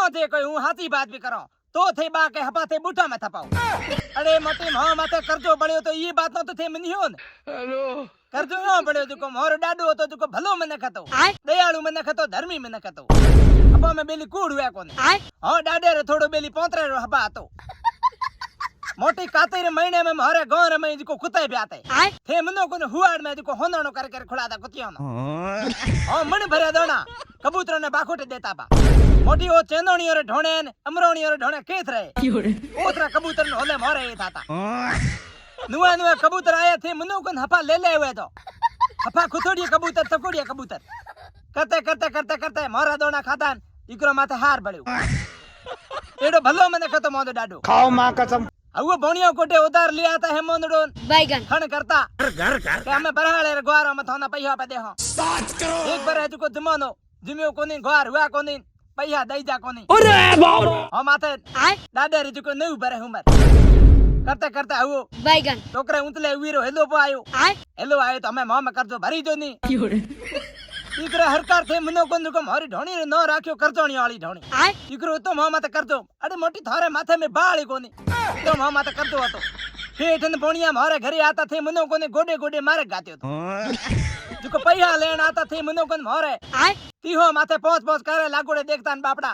थे कोई हूं हाथी बात भी करो तो थे बा के हपा थे बूठा में थपाओ अरे मोटी मां माथे कर्जो बळ्यो तो ई बात नो तो थे मनी हो ने हेलो कर्जो न बळ्यो जो को मोर डाडो तो जो को भलो मने खतो दयाळु मने खतो धर्मी मने खतो अपा में बेली कूड़ हुआ कोने हां डाडे रे थोड़ो बेली पोतरे रो हपा तो मोटी कातेरे महीने में मारे गांव में जो कुत्ते भी आते थे मनो को हुआड़ में जो होंदणो कर कर खुलादा कुतियो न हां मन भरे दोना कबूतर ने बाखोटे देता बा मोटी ओ चेंदोणी रे ढोणे ने अमरोणी रे ढोणे केथ रहे ओतरा कबूतर ने होले मारे ये थाता नुआ नुआ कबूतर आया थे मनो को हपा ले ले हुए तो हपा खुथोड़ी कबूतर तकोड़ी कबूतर करते करते करते करते मारा दोना खादा इकरो माथे हार बळ्यो एडो भलो मने खतो मोदो डाडो खाओ मां कसम वो बोनिया कोटे उतार लिया था है मोंदड़ो बैगन खण करता घर के हमें बरहाले रे ग्वार में थाना पैसा पे देहो 7 करोड़ एक बार है जो जमानो जिम्यो कोनी ग्वार हुआ कोनी पैसा दई जा कोनी अरे बाप हम माथे दादे रे जो नऊ बरे उमर करते करते वो बैगन छोकरे उतले वीरो हेलो पो आयो हेलो आयो तो हमें मां में कर्जो भरी जो नी इकरे हरकार थे मनो को नुको मारी ढोणी रे न राख्यो कर्जोणी वाली ढोणी इकरो तो मां माथे कर्जो अरे मोटी थारे माथे में बाळ कोनी तो मां माथे कर्जो હતો ठेठन बोनिया मारे घरे आता थे मनो को ने गोडे गोडे मारे गात्यो तो जो पैसा लेन आता थे मनो को मारे तीहो माथे पहुंच पहुंच करे लागोड़े देखता न बापड़ा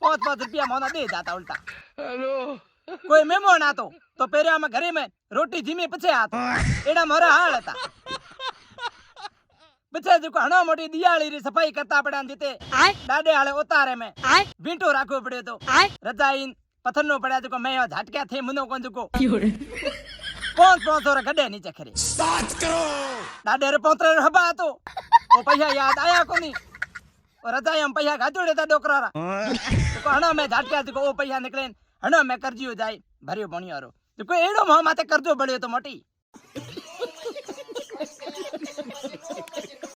5-5 रुपया मोना दे जाता उल्टा हेलो कोई मेहमान आतो तो पेरिया में घरे में रोटी जीमे पछे आतो एड़ा मारा हाल था बच्चे जो हणो मोटी दियाली री सफाई करता पड़ा जीते डाडे आले उतारे में बींटो राखो पड़े तो रजाईन पत्थरनो पड़ा जो मैं झटक्या थे मनो को जो 500 रे गड्ढे नीचे खरे 7 करोड़ डाडे रे पोतरे हबा तो ओ पैसा याद आया कोनी और रजाई हम पैसा गाजोड़े ता डोकरारा तो हणो में झटक्या जो ओ पैसा निकले हणो में करजियो जाए भरियो बणियो रो जो एड़ो मां माथे कर्जो बळ्यो तो मोटी